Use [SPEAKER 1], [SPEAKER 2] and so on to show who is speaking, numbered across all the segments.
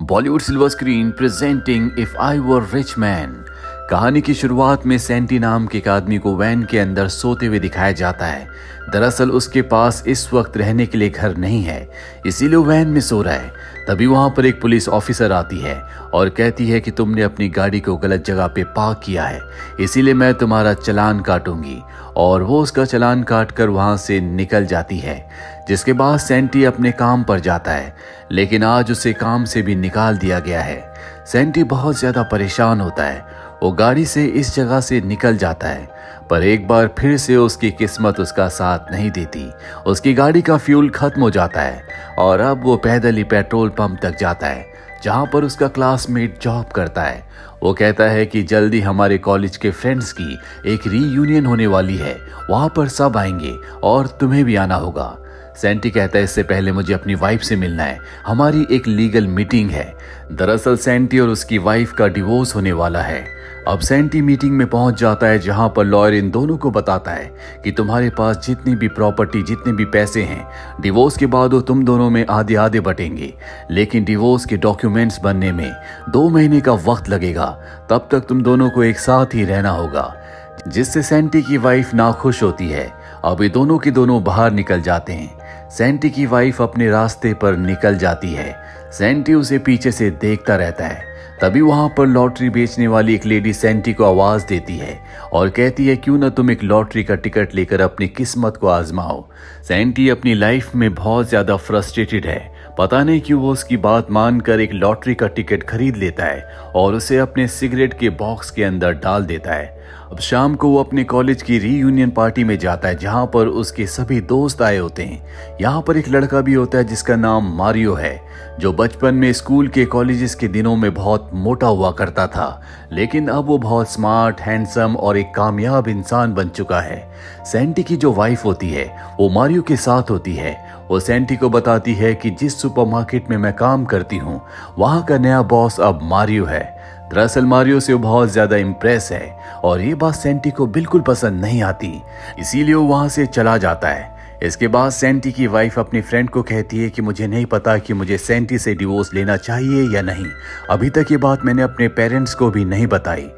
[SPEAKER 1] Bollywood silver screen presenting if I were rich man. कहानी की शुरुआत में सैंटी नाम के एक आदमी को वैन के अंदर सोते हुए दिखाया जाता है। दरअसल उसके पास इस वक्त रहने के लिए घर नहीं है, इसीलिए वो वैन में सो रहा है। तभी वहां पर एक पुलिस ऑफिसर आती है और कहती है कि तुमने अपनी गाड़ी को गलत जगह पे पार्क किया है, इसीलिए मैं तुम्हारा चालान काटूंगी। और वो उसका चालान काट कर वहां से निकल जाती है। जिसके बाद सैंटी अपने काम पर जाता है, लेकिन आज उसे काम से भी निकाल दिया गया है। सैंटी बहुत ज्यादा परेशान होता है। वो गाड़ी से इस जगह से निकल जाता है, पर एक बार फिर से उसकी किस्मत उसका साथ नहीं देती। उसकी गाड़ी का फ्यूल खत्म हो जाता है और अब वो पैदल ही पेट्रोल पंप तक जाता है, जहां पर उसका क्लासमेट जॉब करता है। वो कहता है कि जल्दी हमारे कॉलेज के फ्रेंड्स की एक रीयूनियन होने वाली है, वहां पर सब आएंगे और तुम्हें भी आना होगा। सैंटी कहता है इससे पहले मुझे अपनी वाइफ से मिलना है, हमारी एक लीगल मीटिंग है। दरअसल सैंटी और उसकी वाइफ का डिवोर्स होने वाला है। अब सैंटी मीटिंग में पहुंच जाता है, जहां पर लॉयर इन दोनों को बताता है कि तुम्हारे पास जितनी भी प्रॉपर्टी, जितने भी पैसे हैं, डिवोर्स के बाद वो तुम दोनों में आधे आधे बटेंगे, लेकिन डिवोर्स के डॉक्यूमेंट्स बनने में 2 महीने का वक्त लगेगा। तब तक तुम दोनों को एक साथ ही रहना होगा, जिससे सैंटी की वाइफ नाखुश होती है। अब ये दोनों के दोनों बाहर निकल जाते हैं। सैंटी की वाइफ अपने रास्ते पर निकल जाती है। सैंटी उसे पीछे से देखता रहता है। तभी वहां पर लॉटरी बेचने वाली एक लेडी सैंटी को आवाज देती है और कहती है क्यों ना तुम एक लॉटरी का टिकट लेकर अपनी किस्मत को आजमाओ। सैंटी अपनी लाइफ में बहुत ज्यादा फ्रस्ट्रेटेड है। पता नहीं क्यों वो उसकी बात मानकर एक लॉटरी का टिकट खरीद लेता है और उसे अपने सिगरेट के बॉक्स के अंदर डाल देता है। अब शाम को वो अपने कॉलेज की रीयूनियन पार्टी में जाता है, जहां पर उसके सभी दोस्त आए होते हैं। यहाँ पर एक लड़का भी होता है जिसका नाम मारियो है, जो बचपन में स्कूल के कॉलेजेस के दिनों में बहुत मोटा हुआ करता था, लेकिन अब वो बहुत स्मार्ट, हैंडसम और एक कामयाब इंसान बन चुका है। सैंटी की जो वाइफ होती है वो मारियो के साथ होती है। वो सैंटी को बताती है कि जिस सुपरमार्केट में मैं काम करती हूँ, वहां का नया बॉस अब मारियो है। दरअसल मारियो से वो बहुत ज्यादा इम्प्रेस है और ये बात सैंटी को बिल्कुल पसंद नहीं आती, इसीलिए वो वहां से चला जाता है। इसके बाद सैंटी की वाइफ अपनी फ्रेंड को कहती है कि मुझे नहीं पता कि मुझे सैंटी से डिवोर्स लेना चाहिए या नहीं। अभी तक ये बात मैंने अपने पेरेंट्स को भी नहीं बताई।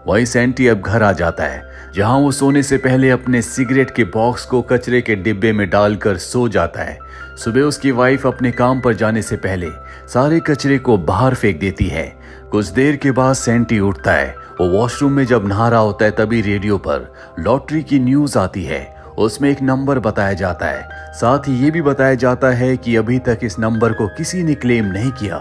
[SPEAKER 1] वही सैंटी अब घर आ जाता है, जहां वो सोने से पहले अपने सिगरेट के बॉक्स को कचरे के डिब्बे में डालकर सो जाता है। सुबह उसकी वाइफ अपने काम पर जाने से पहले सारे कचरे को बाहर फेंक देती है। कुछ देर के बाद सैंटी उठता है। वो वॉशरूम में जब नहा रहा होता है, तभी रेडियो पर लॉटरी की न्यूज आती है। उसमें एक नंबर बताया जाता है, साथ ही ये भी बताया जाता है कि अभी तक इस नंबर को किसी ने क्लेम नहीं किया।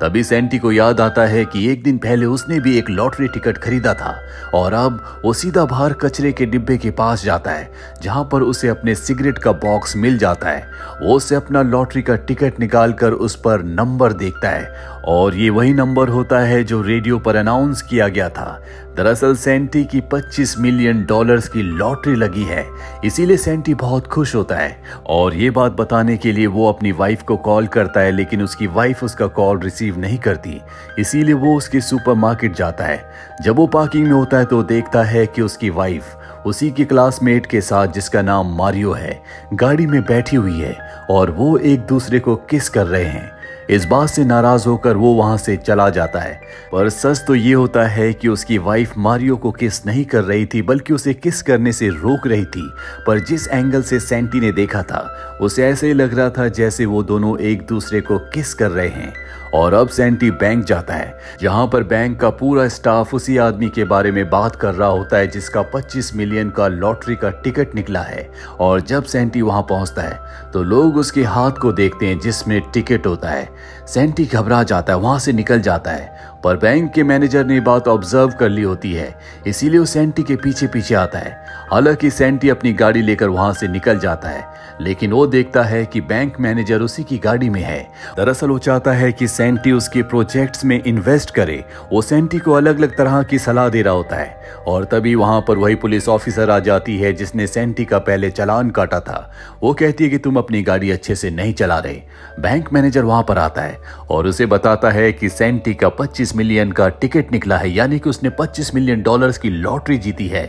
[SPEAKER 1] तभी सैंटी को याद आता है कि एक दिन पहले उसने भी एक लॉटरी टिकट खरीदा था और अब वो सीधा बाहर कचरे के डिब्बे के पास जाता है, जहां पर उसे अपने सिगरेट का बॉक्स मिल जाता है। वो उसे अपना लॉटरी का टिकट निकालकर उस पर नंबर देखता है और ये वही नंबर होता है जो रेडियो पर अनाउंस किया गया था। दरअसल सैंटी की $25 मिलियन की लॉटरी लगी है, इसीलिए सैंटी बहुत खुश होता है और ये बात बताने के लिए वो अपनी वाइफ को कॉल करता है, लेकिन उसकी वाइफ उसका कॉल रिसीव नहीं करती। इसीलिए वो उसके सुपरमार्केट जाता है। जब वो पार्किंग में होता है तो देखता है कि उसकी वाइफ उसी के क्लासमेट के साथ, जिसका नाम मारियो है, गाड़ी में बैठी हुई है और वो एक दूसरे को किस कर रहे हैं। इस बात से नाराज होकर वो वहां से चला जाता है, पर सच तो ये होता है कि उसकी वाइफ मारियो को किस नहीं कर रही थी, बल्कि उसे किस करने से रोक रही थी। पर जिस एंगल से सैंटी ने देखा था, उसे ऐसे ही लग रहा था जैसे वो दोनों एक दूसरे को किस कर रहे हैं। और अब सैंटी बैंक जाता है, जहां पर बैंक का पूरा स्टाफ उसी आदमी के बारे में बात कर रहा होता है जिसका 25 मिलियन का लॉटरी का टिकट निकला है। और जब सैंटी वहां पहुंचता है तो लोग उसके हाथ को देखते हैं जिसमें टिकट होता है। सैंटी घबरा जाता है, वहां से निकल जाता है, पर बैंक के मैनेजर ने बात ऑब्जर्व कर ली होती है, इसीलिए वो सैंटी के पीछे पीछे आता है। हालांकि सैंटी अपनी गाड़ी लेकर वहां से निकल जाता है, लेकिन वो देखता है कि बैंक मैनेजर उसी की गाड़ी में है। दरअसल वो चाहता है कि सैंटी उसके प्रोजेक्ट्स में इन्वेस्ट करे। वो सैंटी को अलग अलग तरह की सलाह दे रहा होता है और तभी वहां पर वही पुलिस ऑफिसर आ जाती है जिसने सैंटी का पहले चालान काटा था। वो कहती है कि तुम अपनी गाड़ी अच्छे से नहीं चला रहे। बैंक मैनेजर वहां पर आता है और उसे बताता है कि सैंटी का 25 मिलियन का टिकट निकला है, यानी कि उसने $25 मिलियन की लॉटरी जीती है।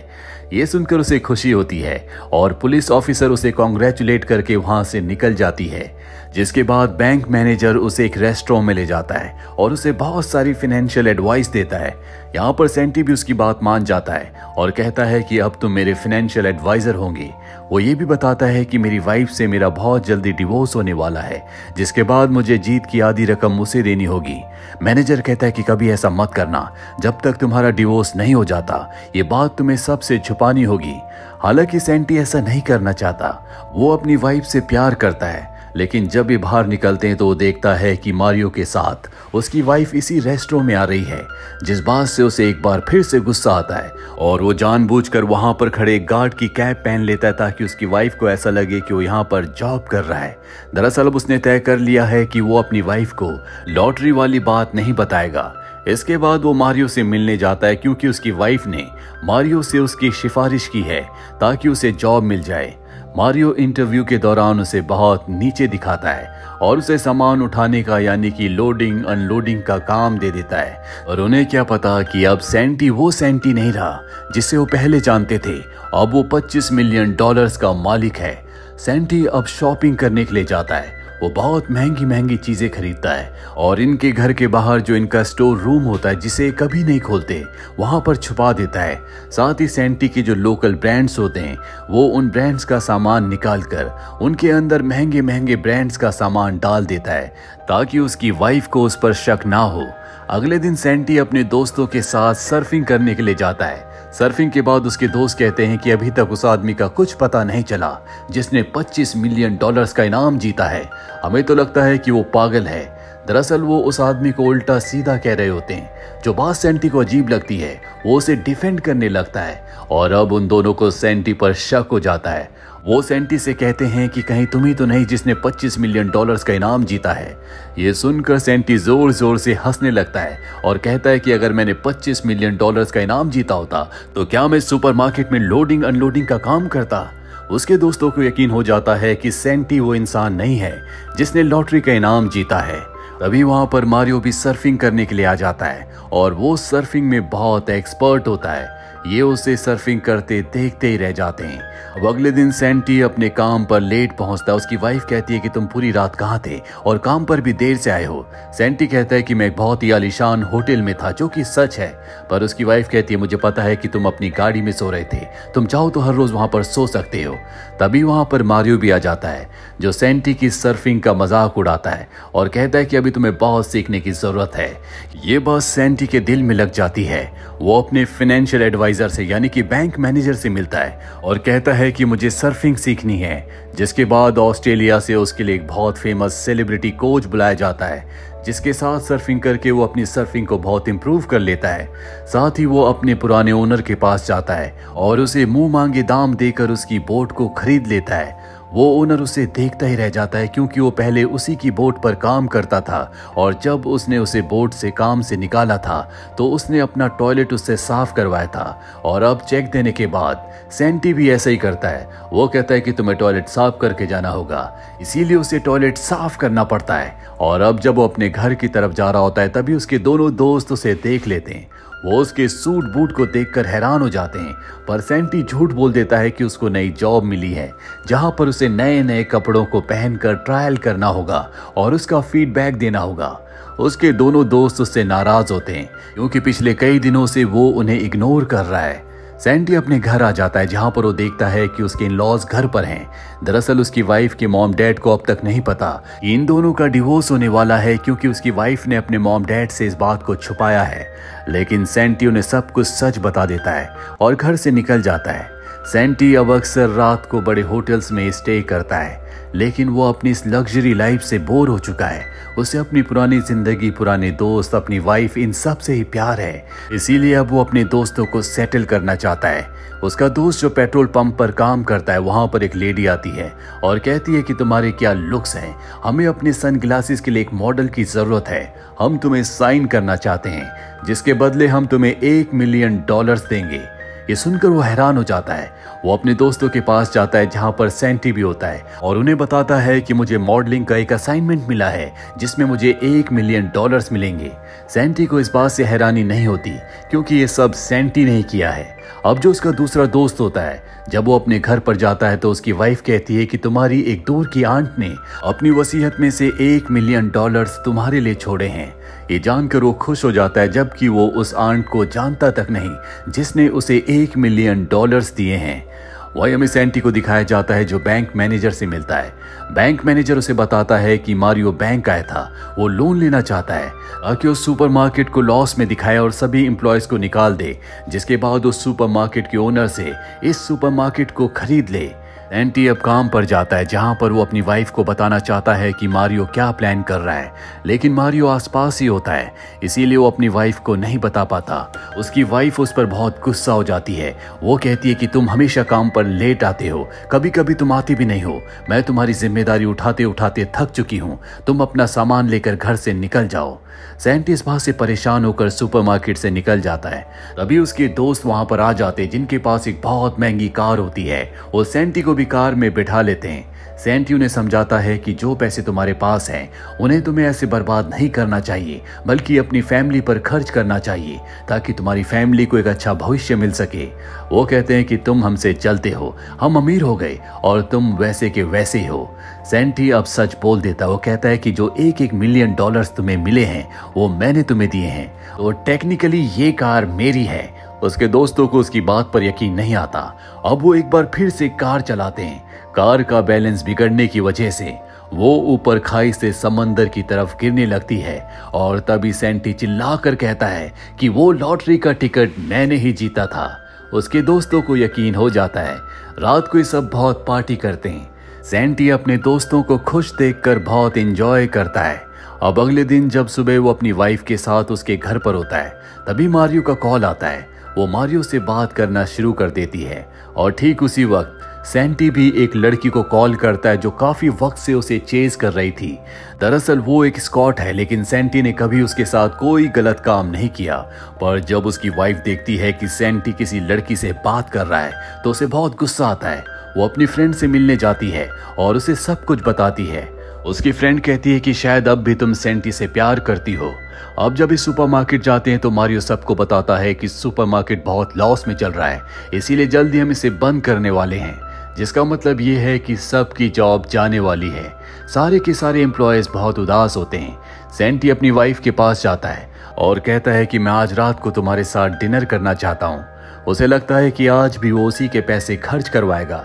[SPEAKER 1] ये सुनकर उसे खुशी होती है और पुलिस ऑफिसर उसे कॉन्ग्रेचुलेट करके वहां से निकल जाती है। जिसके बाद बैंक मैनेजर उसे एक रेस्टोरेंट में ले ले जाता है और उसे बहुत सारी फाइनेंशियल एडवाइस देता है। यहाँ पर सेंटी भी उसकी बात मान जाता है और कहता है कि अब तुम मेरे फाइनेंशियल एडवाइजर होंगे। वो ये भी बताता है कि मेरी वाइफ से मेरा बहुत जल्दी डिवोर्स होने वाला है, जिसके बाद मुझे जीत की आधी रकम उसे देनी होगी। मैनेजर कहता है कि कभी ऐसा मत करना, जब तक तुम्हारा डिवोर्स नहीं हो जाता ये बात तुम्हें सबसे छुपानी होगी। हालांकि सेंटी ऐसा नहीं करना चाहता, वो अपनी वाइफ से प्यार करता है, लेकिन जब ये बाहर निकलते हैं तो वो देखता है कि मारियो के साथ उसकी वाइफ इसी रेस्टोरेंट में आ रही है, जिस बात से उसे एक बार फिर से गुस्सा आता है और वो जानबूझकर वहां पर खड़े गार्ड की कैप पहन लेता है ताकि उसकी वाइफ को ऐसा लगे कि वो यहाँ पर जॉब कर रहा है। दरअसल अब उसने तय कर लिया है कि वो अपनी वाइफ को लॉटरी वाली बात नहीं बताएगा। इसके बाद वो मारियो से मिलने जाता है क्योंकि उसकी वाइफ ने मारियो से उसकी सिफारिश की है ताकि उसे जॉब मिल जाए। मारियो इंटरव्यू के दौरान उसे बहुत नीचे दिखाता है और उसे सामान उठाने का यानी कि लोडिंग अनलोडिंग का काम दे देता है। और उन्हें क्या पता कि अब सेंटी वो सेंटी नहीं रहा जिसे वो पहले जानते थे। अब वो $25 मिलियन का मालिक है। सेंटी अब शॉपिंग करने के लिए जाता है। वो बहुत महंगी महंगी चीजें खरीदता है और इनके घर के बाहर जो इनका स्टोर रूम होता है जिसे कभी नहीं खोलते, वहां पर छुपा देता है। साथ ही सेंटी के जो लोकल ब्रांड्स होते हैं वो उन ब्रांड्स का सामान निकालकर उनके अंदर महंगे महंगे ब्रांड्स का सामान डाल देता है ताकि उसकी वाइफ को उस पर शक ना हो। अगले दिन सेंटी अपने दोस्तों के साथ सर्फिंग करने के लिए जाता है। सर्फिंग के बाद उसके दोस्त कहते हैं कि अभी तक उस आदमी का कुछ पता नहीं चला जिसने $25 मिलियन का इनाम जीता है। हमें तो लगता है कि वो पागल है। दरअसल वो उस आदमी को उल्टा सीधा कह रहे होते हैं। जो बात सेंटी को अजीब लगती है वो उसे डिफेंड करने लगता है और अब उन दोनों को सेंटी पर शक हो जाता है। वो सेंटी से कहते हैं कि कहीं तुम ही तो नहीं जिसने $25 मिलियन का इनाम जीता है। ये सुनकर सेंटी जोर जोर से हंसने लगता है और कहता है कि अगर मैंने $25 मिलियन का इनाम जीता होता तो क्या मैं सुपरमार्केट में लोडिंग अनलोडिंग का काम करता। उसके दोस्तों को यकीन हो जाता है कि सेंटी वो इंसान नहीं है जिसने लॉटरी का इनाम जीता है। तभी वहां पर मारियो भी सर्फिंग करने के लिए आ जाता है और वो सर्फिंग में बहुत एक्सपर्ट होता है। ये उसे सर्फिंग करते देखते ही रह जाते हैं। अब अगले दिन सेंटी अपने काम पर लेट पहुंचता है। उसकी वाइफ कहती है कि तुम पूरी रात कहाँ थे और काम पर भी देर से आए हो। सेंटी कहता है कि मैं एक बहुत ही आलीशान होटल में था, जो कि सच है, पर उसकी वाइफ कहती है मुझे पता है कि तुम अपनी गाड़ी में सो रहे थे, तुम चाहो तो हर रोज वहां पर सो सकते हो। तभी वहां पर मारियो भी आ जाता है जो सेंटी की सर्फिंग का मजाक उड़ाता है और कहता है कि अभी तुम्हें बहुत सीखने की जरूरत है। ये बात सेंटी के दिल में लग जाती है। वो अपने फाइनेंशियल एडवाइजर से यानी कि बैंक मैनेजर से मिलता है और कहता है कि मुझे सर्फिंग सीखनी है। जिसके बाद ऑस्ट्रेलिया से उसके लिए एक बहुत फेमस सेलिब्रिटी कोच बुलाया जाता है, जिसके साथ सर्फिंग करके वो अपनी सर्फिंग को बहुत इंप्रूव कर लेता है। साथ ही वो अपने पुराने ओनर के पास जाता है और उसे मुंह मांगे दाम देकर उसकी बोट को खरीद लेता है। वो ओनर उसे देखता ही रह जाता है क्योंकि वो पहले उसी की बोट पर काम करता था और जब उसने उसे बोट से काम से निकाला था तो उसने अपना टॉयलेट उससे साफ करवाया था। और अब चेक देने के बाद सेंटी भी ऐसा ही करता है। वो कहता है कि तुम्हें टॉयलेट साफ करके जाना होगा, इसीलिए उसे टॉयलेट साफ करना पड़ता है। और अब जब वो अपने घर की तरफ जा रहा होता है तभी उसके दोनों दोस्त उसे देख लेते हैं। वो उसके सूट बूट को देखकर हैरान हो जाते हैं, पर सेंटी झूठ बोल देता है कि उसको नई जॉब मिली है जहां पर उसे नए नए कपड़ों को पहनकर ट्रायल करना होगा और उसका फीडबैक देना होगा। उसके दोनों दोस्त उससे नाराज होते हैं क्योंकि पिछले कई दिनों से वो उन्हें इग्नोर कर रहा है। सेंटी अपने घर आ जाता है जहां पर वो देखता है कि उसके इन-लॉज घर पर हैं। दरअसल उसकी वाइफ के मॉम डैड को अब तक नहीं पता कि इन दोनों का डिवोर्स होने वाला है क्योंकि उसकी वाइफ ने अपने मॉम डैड से इस बात को छुपाया है। लेकिन सेंटी उन्हें सब कुछ सच बता देता है और घर से निकल जाता है। सेंटी अब अक्सर रात को बड़े होटल्स में स्टे करता है, लेकिन वो अपनी इस लग्जरी लाइफ से बोर हो चुका है। उसे अपनी पुरानी जिंदगी, पुराने दोस्त, अपनी वाइफ, इन सब से ही प्यार है। इसीलिए अब वो अपने दोस्तों को सेटल करना चाहता है। उसका दोस्त जो पेट्रोल पंप पर काम करता है, वहां पर एक लेडी आती है और कहती है कि तुम्हारे क्या लुक्स हैं, हमें अपने सनग्लासेस के लिए एक मॉडल की जरूरत है। हम तुम्हें साइन करना चाहते हैं जिसके बदले हम तुम्हें $1 मिलियन देंगे। ये सुनकर वो हैरान हो जाता है। वो अपने दोस्तों के पास जाता है जहाँ पर सैंटी भी होता है और उन्हें बताता है कि मुझे मॉडलिंग का एक असाइनमेंट मिला है जिसमें मुझे $1 मिलियन मिलेंगे। सैंटी को इस बात से हैरानी नहीं होती क्योंकि ये सब सैंटी ने ही किया है। अब जो उसका दूसरा दोस्त होता है, जब वो अपने घर पर जाता है तो उसकी वाइफ कहती है कि तुम्हारी एक दूर की आंट ने अपनी वसीयत में से $1 मिलियन तुम्हारे लिए छोड़े हैं। ये जानकर वो खुश हो जाता है, जबकि वो उस आंट को जानता तक नहीं जिसने उसे $1 मिलियन दिए हैं। वही हमें सैंटी को दिखाया जाता है जो बैंक मैनेजर से मिलता है। बैंक मैनेजर उसे बताता है कि मारियो बैंक आया था, वो लोन लेना चाहता है ताकि उस सुपरमार्केट को लॉस में दिखाए और सभी एम्प्लॉयज को निकाल दे, जिसके बाद उस सुपरमार्केट के ओनर से इस सुपरमार्केट को खरीद ले। सैंटी अब काम पर जाता है जहां पर वो अपनी वाइफ को बताना चाहता है कि मारियो क्या प्लान कर रहा है, लेकिन मारियो आसपास ही होता है, इसीलिए वो अपनी वाइफ को नहीं बता पाता। उसकी वाइफ उस पर बहुत गुस्सा हो जाती है। वो कहती है कि तुम हमेशा काम पर लेट आते हो, कभी कभी तुम आते भी नहीं हो। मैं तुम्हारी जिम्मेदारी उठाते उठाते थक चुकी हूँ, तुम अपना सामान लेकर घर से निकल जाओ। सैंटी इस बात से परेशान होकर सुपरमार्केट से निकल जाता है। तभी उसके दोस्त वहां पर आ जाते जिनके पास एक बहुत महंगी कार होती है। वो सैंटी को भी कार में बिठा लेते हैं। सैंटी उन्हें समझाता है कि जो पैसे तुम्हारे पास हैं उन्हें तुम्हें ऐसे बर्बाद नहीं करना चाहिए, बल्कि अपनी फैमिली पर खर्च करना चाहिए ताकि तुम्हारी फैमिली को एक अच्छा भविष्य मिल सके। वो कहते हैं कि तुम हमसे चलते हो, हम अमीर हो गए और तुम वैसे के वैसे ही हो। सैंटी अब सच बोल देता है। वो कहता है कि जो $1 मिलियन तुम्हें मिले हैं वो मैंने तुम्हें दिए हैं, तो टेक्निकली ये कार मेरी है। उसके दोस्तों को उसकी बात पर यकीन नहीं आता। अब वो एक बार फिर से कार चलाते हैं। कार का बैलेंस बिगड़ने की वजह से वो ऊपर खाई से समंदर की तरफ गिरने लगती है और तभी सैंटी चिल्लाकर कहता है कि वो लॉटरी का टिकट मैंने ही जीता था। उसके दोस्तों को यकीन हो जाता है। रात को ये सब बहुत पार्टी करते हैं। सैंटी अपने दोस्तों को खुश देखकर बहुत एंजॉय करता है। अब अगले दिन जब सुबह वो अपनी वाइफ के साथ उसके घर पर होता है, तभी मारियो का कॉल आता है। वो मारियो से बात करना शुरू कर देती है और ठीक उसी वक्त सैंटी भी एक लड़की को कॉल करता है जो काफी वक्त से उसे चेज कर रही थी। दरअसल वो एक स्कॉट है, लेकिन सैंटी ने कभी उसके साथ कोई गलत काम नहीं किया। पर जब उसकी वाइफ देखती है कि सैंटी किसी लड़की से बात कर रहा है तो उसे बहुत गुस्सा आता है। वो अपनी फ्रेंड से मिलने जाती है और उसे सब कुछ बताती है। उसकी फ्रेंड कहती है कि शायद अब भी तुम सैंटी से प्यार करती हो। अब जब इस सुपरमार्केट जाते हैं तो मारियो सबको बताता है कि सुपरमार्केट बहुत लॉस में चल रहा है, इसीलिए जल्दी हम इसे बंद करने वाले हैं, जिसका मतलब ये है कि सबकी जॉब जाने वाली है। सारे के सारे एम्प्लॉयज बहुत उदास होते हैं। सैंटी अपनी वाइफ के पास जाता है और कहता है कि मैं आज रात को तुम्हारे साथ डिनर करना चाहता हूँ। उसे लगता है कि आज भी वो उसी के पैसे खर्च करवाएगा।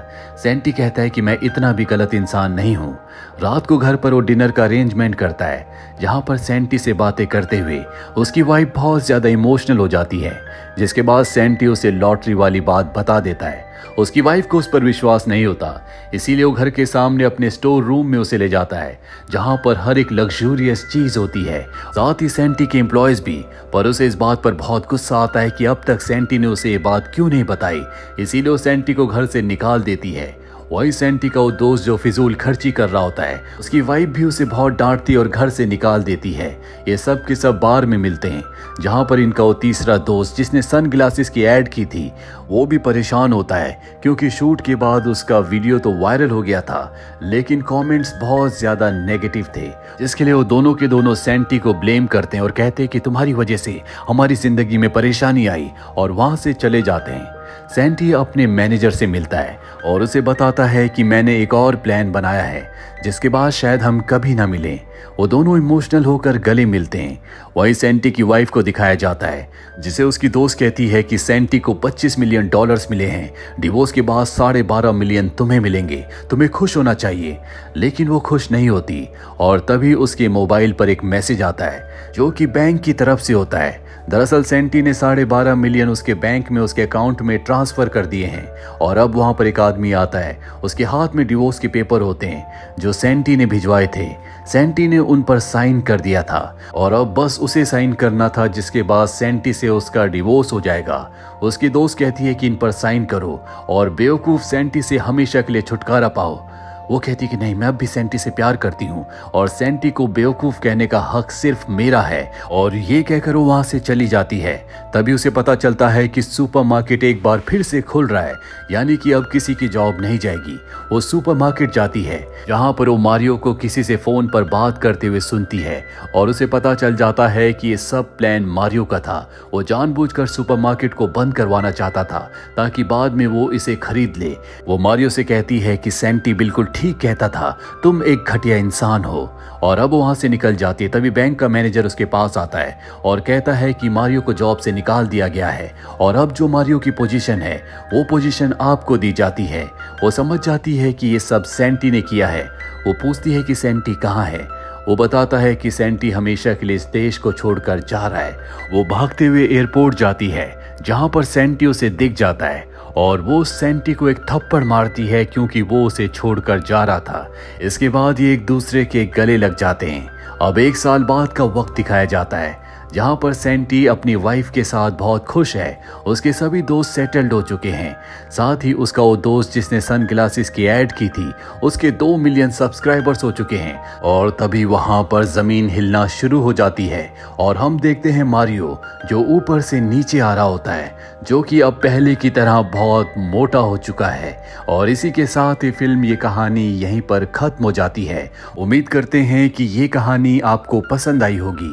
[SPEAKER 1] सैंटी कहता है कि मैं इतना भी गलत इंसान नहीं हूँ। रात को घर पर वो डिनर का अरेंजमेंट करता है, जहाँ पर सैंटी से बातें करते हुए उसकी वाइफ बहुत ज़्यादा इमोशनल हो जाती है, जिसके बाद सैंटी उसे लॉटरी वाली बात बता देता है। उसकी वाइफ को उस पर विश्वास नहीं होता, इसीलिए वो घर के सामने अपने स्टोर रूम में उसे ले जाता है, जहां पर हर एक लग्जूरियस चीज होती है, साथ ही सैंटी के एम्प्लॉयज भी। पर उसे इस बात पर बहुत गुस्सा आता है कि अब तक सैंटी ने उसे ये बात क्यों नहीं बताई, इसीलिए वो सैंटी को घर से निकाल देती है। वही सैंटी का वो दोस्त जो फिजूल खर्ची कर रहा होता है, उसकी वाइफ भी उसे बहुत डांटती और घर से निकाल देती है। ये सब के सब बार में मिलते हैं, जहां पर इनका वो तीसरा दोस्त जिसने सन ग्लासेस की ऐड की थी, वो भी परेशान होता है क्योंकि शूट के बाद उसका वीडियो तो वायरल हो गया था, लेकिन कमेंट्स बहुत ज्यादा नेगेटिव थे, जिसके लिए वो दोनों के दोनों सैंटी को ब्लेम करते हैं और कहते हैं कि तुम्हारी वजह से हमारी जिंदगी में परेशानी आई, और वहां से चले जाते हैं। सैंटी अपने मैनेजर से मिलता है और उसे बताता है कि मैंने एक और प्लान बनाया है, जिसके बाद शायद हम कभी ना मिलें। वो दोनों इमोशनल होकर गले मिलते हैं। वही सैंटी की वाइफ को दिखाया जाता है, जिसे उसकी दोस्त कहती है कि सैंटी को $25 मिलियन मिले हैं, डिवोर्स के बाद $12.5 मिलियन तुम्हें मिलेंगे, तुम्हें खुश होना चाहिए। लेकिन वो खुश नहीं होती और तभी उसके मोबाइल पर एक मैसेज आता है जो कि बैंक की तरफ से होता है। दरअसल सैंटी ने $12.5 मिलियन उसके बैंक में उसके अकाउंट में ट्रांसफर कर दिए हैं और अब वहां पर एक आदमी आता है। उसके हाथ में डिवोर्स के पेपर होते हैं जो सैंटी ने भिजवाए थे। सैंटी ने उन पर साइन कर दिया था और अब बस उसे साइन करना था, जिसके बाद सैंटी से उसका डिवोर्स हो जाएगा। उसकी दोस्त कहती है कि इन पर साइन करो और बेवकूफ सैंटी से हमेशा के लिए छुटकारा पाओ। वो कहती कि नहीं, मैं अब भी सेंटी से प्यार करती हूँ और सेंटी को बेवकूफ़ कहने का हक सिर्फ मेरा है, और ये कहकर वो वहाँ से चली जाती है। तभी उसे पता चलता है कि सुपरमार्केट एक बार फिर से खुल रहा है, यानी कि अब किसी की जॉब नहीं जाएगी। वो सुपरमार्केट जाती है जहाँ पर वो मारियो को किसी से फ़ोन पर बात करते हुए सुनती है और उसे पता चल जाता है कि ये सब प्लान मारियो का था। वो जानबूझकर सुपरमार्केट को बंद करवाना चाहता था ताकि बाद में वो इसे खरीद ले। वो मारियो से कहती है कि सेंटी बिल्कुल ठीक कहता था, तुम एक घटिया इंसान हो, और अब वहां से निकल जाती है। तभी बैंक का मैनेजर उसके पास आता है और कहता है कि मारियो को जॉब से निकाल दिया गया है और अब जो मारियो की पोजीशन है वो पोजीशन आपको दी जाती है। वो समझ जाती है कि ये सब सेंटी ने किया है। वो पूछती है कि सेंटी कहाँ है। वो बताता है कि सेंटी हमेशा के लिए इस देश को छोड़कर जा रहा है। वो भागते हुए एयरपोर्ट जाती है जहां पर सेंटी उसे दिख जाता है और वो सेंटी को एक थप्पड़ मारती है क्योंकि वो उसे छोड़कर जा रहा था। इसके बाद ये एक दूसरे के गले लग जाते हैं। अब 1 साल बाद का वक्त दिखाया जाता है जहां पर सेंटी अपनी वाइफ के साथ बहुत खुश है। उसके सभी दोस्त सेटल्ड हो चुके हैं। साथ ही उसका वो दोस्त जिसने सनग्लासेस की ऐड की थी, उसके 2 मिलियन सब्सक्राइबर्स हो चुके हैं। और तभी वहां पर जमीन हिलना शुरू हो जाती है और हम देखते हैं मारियो जो ऊपर से नीचे आ रहा होता है, जो कि अब पहले की तरह बहुत मोटा हो चुका है। और इसी के साथ ही फिल्म ये कहानी यहीं पर खत्म हो जाती है। उम्मीद करते हैं कि ये कहानी आपको पसंद आई होगी।